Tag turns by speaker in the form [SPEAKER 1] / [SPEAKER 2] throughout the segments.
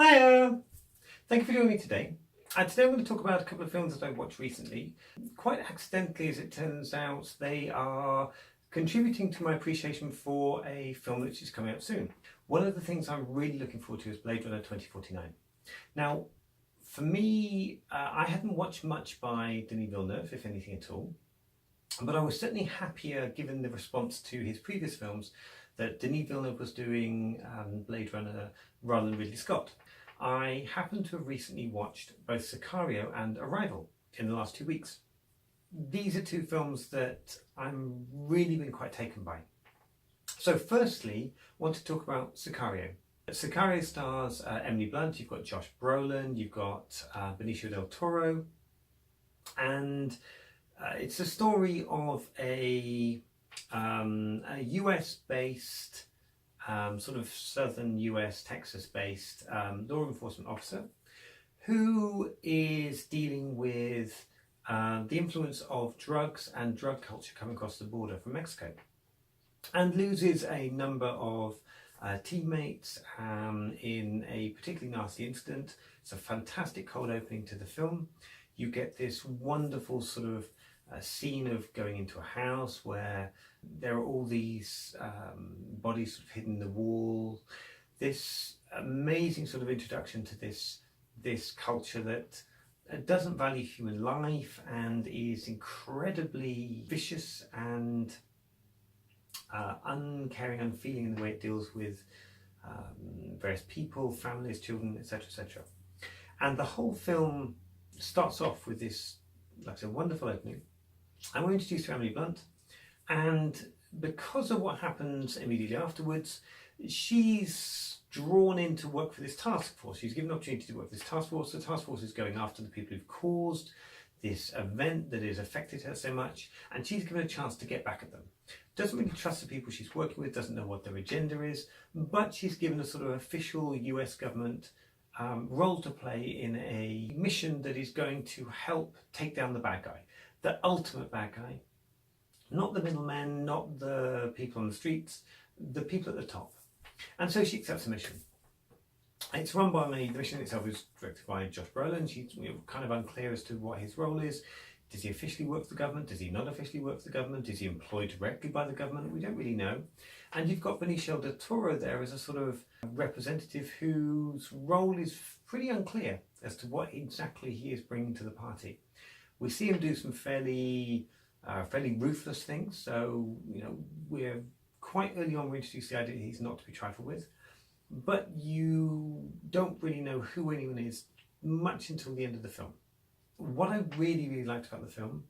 [SPEAKER 1] Hiya! Thank you for joining me today. Today I'm going to talk about a couple of films that I watched recently. Quite accidentally, as it turns out, they are contributing to my appreciation for a film which is coming out soon. One of the things I'm really looking forward to is Blade Runner 2049. Now, for me, I hadn't watched much by Denis Villeneuve, if anything at all, but I was certainly happier given the response to his previous films that Denis Villeneuve was doing Blade Runner rather than Ridley Scott. I happen to have recently watched both Sicario and Arrival in the last 2 weeks. These are two films that I'm really been quite taken by. So firstly, I want to talk about Sicario. Sicario stars Emily Blunt, you've got Josh Brolin, you've got Benicio del Toro, and it's a story of a US-based, sort of southern US, Texas-based law enforcement officer who is dealing with the influence of drugs and drug culture coming across the border from Mexico, and loses a number of teammates in a particularly nasty incident. It's a fantastic cold opening to the film. You get this wonderful sort of scene of going into a house where there are all these bodies sort of hidden in the wall. This amazing sort of introduction to this culture that doesn't value human life and is incredibly vicious and uncaring, unfeeling in the way it deals with various people, families, children, etc., etc. And the whole film starts off with this, like I said, wonderful opening, and we're introduced to Emily Blunt, and because of what happens immediately afterwards, she's drawn in to work for this task force. She's given an opportunity to work for this task force. The task force is going after the people who've caused this event that has affected her so much, and she's given a chance to get back at them. Doesn't really trust the people she's working with, doesn't know what their agenda is, but she's given a sort of official US government role to play in a mission that is going to help take down the bad guy, the ultimate bad guy, not the middlemen, not the people on the streets, the people at the top. And so she accepts the mission. It's run by the mission itself is directed by Josh Brolin. She's kind of unclear as to what his role is. Does he officially work for the government? Does he not officially work for the government? Is he employed directly by the government? We don't really know. And you've got Benicio del Toro there as a sort of representative whose role is pretty unclear as to what exactly he is bringing to the party. We see him do some fairly ruthless things. So, we're quite early on, we're introduced the idea that he's not to be trifled with. But you don't really know who anyone is much until the end of the film. What I really, really liked about the film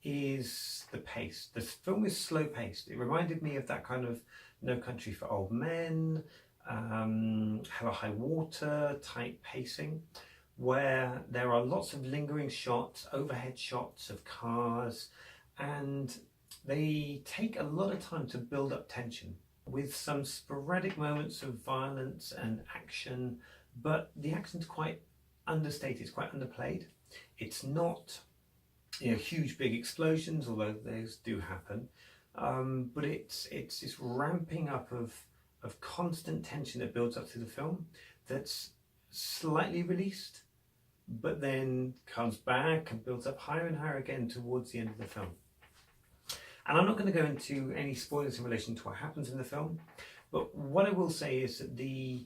[SPEAKER 1] is the pace. The film is slow paced. It reminded me of that kind of No Country for Old Men, Hell or High Water type pacing, where there are lots of lingering shots, overhead shots of cars, and they take a lot of time to build up tension with some sporadic moments of violence and action, but the action's quite understated, it's quite underplayed. It's not huge big explosions, although those do happen, but it's this ramping up of constant tension that builds up through the film that's slightly released, but then comes back and builds up higher and higher again towards the end of the film. And I'm not going to go into any spoilers in relation to what happens in the film, but what I will say is that the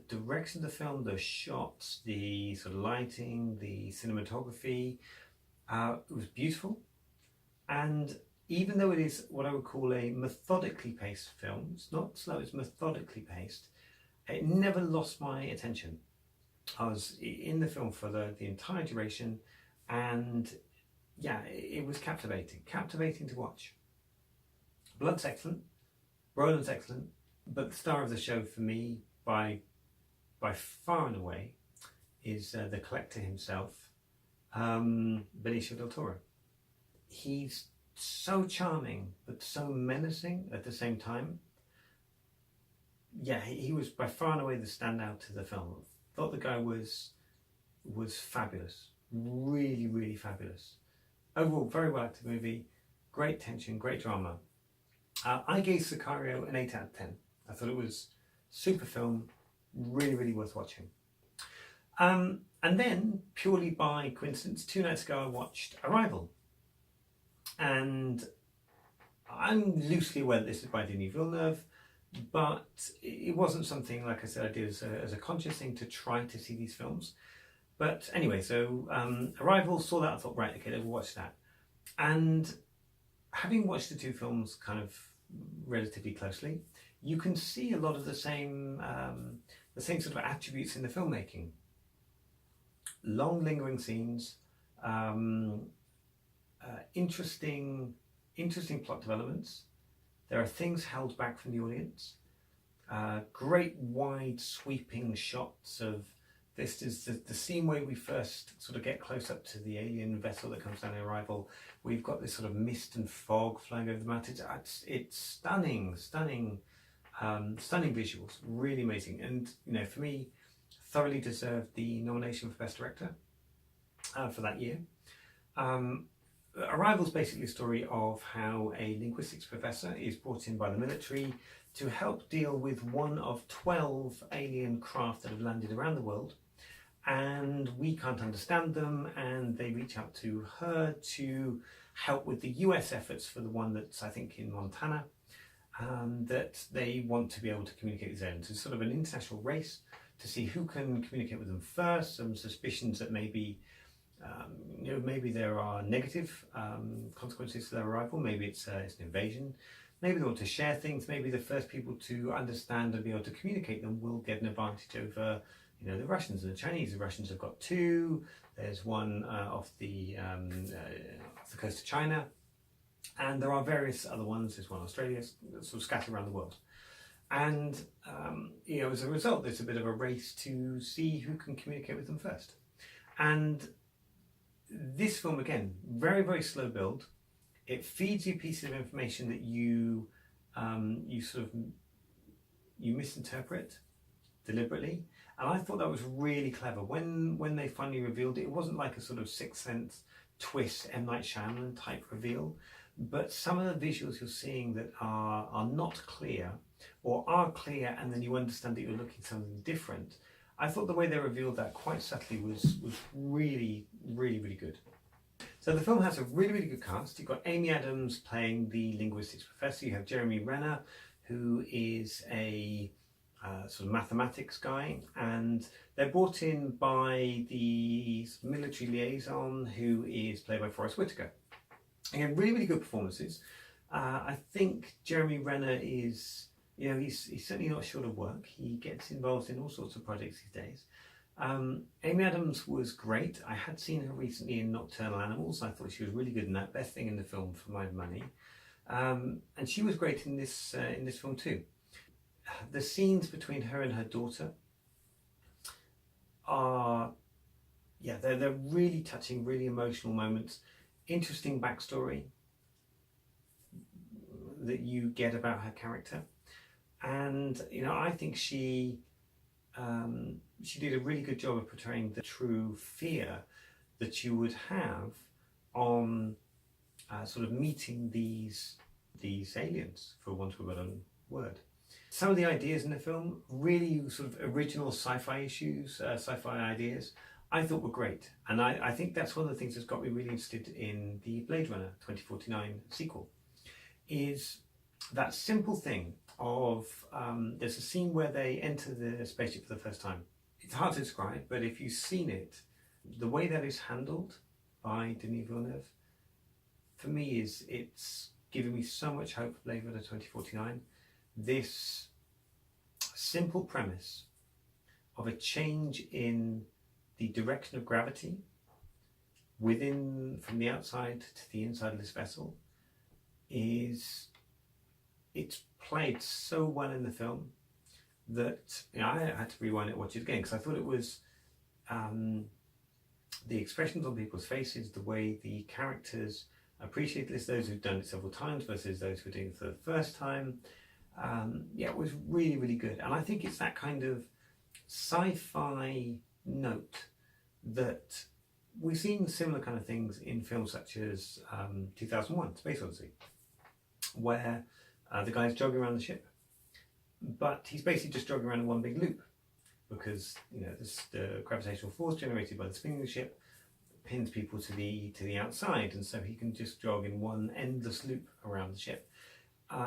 [SPEAKER 1] direction of the film, the shots, the sort of lighting, the cinematography, it was beautiful. And even though it is what I would call a methodically paced film, it's not slow, it's methodically paced, it never lost my attention. I was in the film for the entire duration, and yeah, it was captivating to watch. Blunt's excellent, Brolin's excellent, but the star of the show for me, by far and away, is the collector himself, Benicio del Toro. He's so charming, but so menacing at the same time. Yeah, he was by far and away the standout to the film. I thought the guy was fabulous, really, really fabulous. Overall, very well acted movie, great tension, great drama. I gave Sicario an 8 out of 10. I thought it was super film, Really, really worth watching. And then, purely by coincidence, 2 nights ago I watched Arrival. And I'm loosely aware that this is by Denis Villeneuve, but it wasn't something, like I said, I did as a conscious thing to try to see these films. But anyway, so Arrival, saw that, I thought, right, okay, let's watch that. And having watched the 2 films kind of relatively closely, you can see a lot of the same sort of attributes in the filmmaking. Long, lingering scenes, interesting plot developments. There are things held back from the audience. Great wide sweeping shots of this is the scene where we first sort of get close up to the alien vessel that comes down in Arrival. We've got this sort of mist and fog flying over the mountains. It's stunning visuals, really amazing. And for me, thoroughly deserved the nomination for Best Director for that year. Arrival is basically a story of how a linguistics professor is brought in by the military to help deal with one of 12 alien craft that have landed around the world, and we can't understand them, and they reach out to her to help with the US efforts for the one that's, I think, in Montana, that they want to be able to communicate with aliens. It's sort of an international race to see who can communicate with them first. Some suspicions that maybe there are negative consequences to their arrival. Maybe it's an invasion. Maybe they want to share things. Maybe the first people to understand and be able to communicate them will get an advantage over, the Russians and the Chinese. The Russians have got 2. There's one off the coast of China, and there are various other ones. There's one in Australia, sort of scattered around the world. And as a result, there's a bit of a race to see who can communicate with them first. And this film, again, very, very slow build. It feeds you pieces of information that you misinterpret deliberately. And I thought that was really clever. When they finally revealed it, it wasn't like a sort of Sixth Sense twist, M. Night Shyamalan type reveal. But some of the visuals you're seeing that are not clear, or are clear and then you understand that you're looking at something different. I thought the way they revealed that quite subtly was really, really, really good. So the film has a really, really good cast. You've got Amy Adams playing the linguistics professor. You have Jeremy Renner, who is a sort of mathematics guy, and they're brought in by the military liaison, who is played by Forrest Whitaker. Again, really, really good performances. I think Jeremy Renner is, he's certainly not short of work. He gets involved in all sorts of projects these days. Amy Adams was great. I had seen her recently in Nocturnal Animals. I thought she was really good in that. Best thing in the film for my money. And she was great in this film too. The scenes between her and her daughter are, they're really touching, really emotional moments. Interesting backstory that you get about her character. And I think she did a really good job of portraying the true fear that you would have on sort of meeting these aliens, for want of a better word. Some of the ideas in the film, really sort of original sci-fi issues, sci-fi ideas, I thought were great. And I think that's one of the things that's got me really interested in the Bladerunner 2049 sequel, is that simple thing of, there's a scene where they enter the spaceship for the first time. It's hard to describe, but if you've seen it, the way that is handled by Denis Villeneuve, for me, it's given me so much hope for Blade Runner 2049. This simple premise of a change in the direction of gravity from the outside to the inside of this vessel it's played so well in the film that I had to rewind it and watch it again, because I thought it was the expressions on people's faces, the way the characters appreciate this, those who've done it several times versus those who are doing it for the first time. It was really, really good. And I think it's that kind of sci-fi note that we've seen similar kind of things in films such as 2001, Space Odyssey, where the guy's jogging around the ship, but he's basically just jogging around in one big loop. because the gravitational force generated by the spinning of the ship pins people to the outside, and so he can just jog in one endless loop around the ship.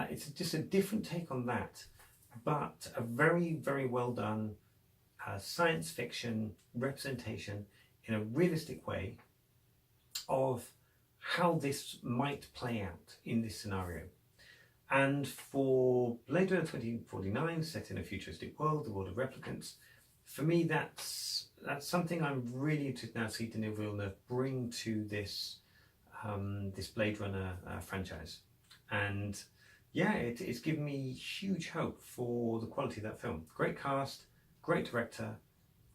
[SPEAKER 1] It's just a different take on that, but a very, very well done science fiction representation in a realistic way of how this might play out in this scenario. And for Blade Runner 2049, set in a futuristic world, the world of replicants, for me that's something I'm really interested now to see Denis Villeneuve bring to this this Blade Runner franchise. And yeah, it's given me huge hope for the quality of that film. Great cast, great director.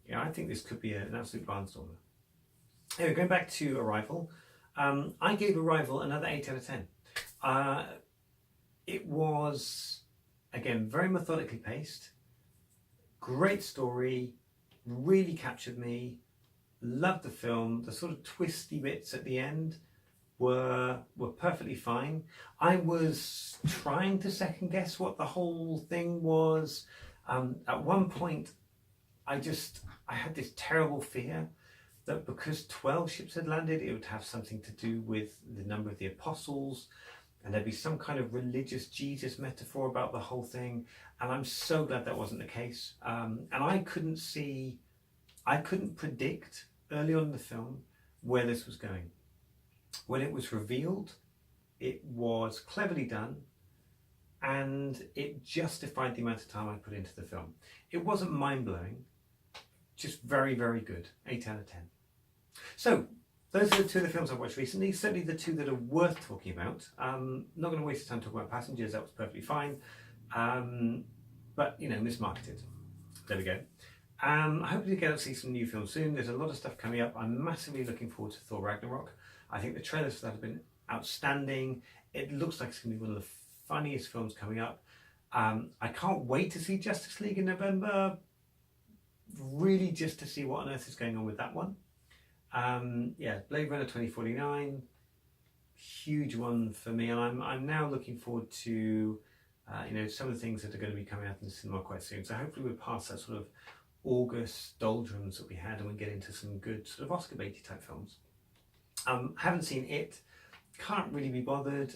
[SPEAKER 1] Yeah, I think this could be an absolute barnstormer. Anyway, going back to Arrival, I gave Arrival another 8 out of 10. It was, again, very methodically paced, great story, really captured me, loved the film. The sort of twisty bits at the end were perfectly fine. I was trying to second guess what the whole thing was. At one point, I had this terrible fear that because 12 ships had landed, it would have something to do with the number of the apostles, and there'd be some kind of religious Jesus metaphor about the whole thing. And I'm so glad that wasn't the case. And I couldn't predict early on in the film where this was going. When it was revealed, it was cleverly done, and it justified the amount of time I put into the film. It wasn't mind-blowing, just very, very good. 8 out of 10. So, those are the two of the films I've watched recently, certainly the two that are worth talking about. Not going to waste time talking about Passengers, that was perfectly fine. But, mismarketed. There we go. I hope we get to see some new films soon. There's a lot of stuff coming up. I'm massively looking forward to Thor Ragnarok. I think the trailers for that have been outstanding. It looks like it's going to be one of the funniest films coming up. I can't wait to see Justice League in November, really just to see what on earth is going on with that one. Yeah, Blade Runner 2049, huge one for me, and I'm now looking forward to some of the things that are going to be coming out in the cinema quite soon. So hopefully we're past that sort of August doldrums that we had, and we get into some good sort of Oscar baity type films. Haven't seen it, can't really be bothered.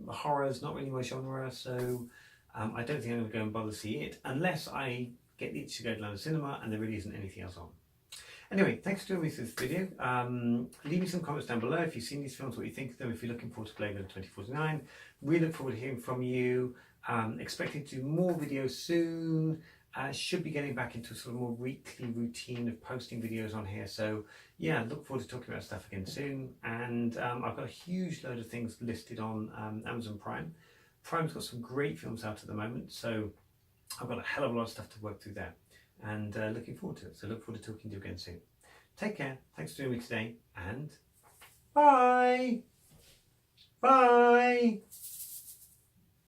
[SPEAKER 1] Horror's not really my genre, so I don't think I'm going to go and bother to see it unless I get the itch to go to the cinema and there really isn't anything else on. Anyway, thanks for joining me for this video. Leave me some comments down below if you've seen these films, what you think of them, if you're looking forward to Blade Runner 2049. Really look forward to hearing from you. Expecting to do more videos soon. Should be getting back into a sort of more weekly routine of posting videos on here. So yeah, look forward to talking about stuff again soon. And I've got a huge load of things listed on Amazon Prime. Prime's got some great films out at the moment, so I've got a hell of a lot of stuff to work through there. And looking forward to it. So look forward to talking to you again soon. Take care. Thanks for joining me today, and bye. Bye.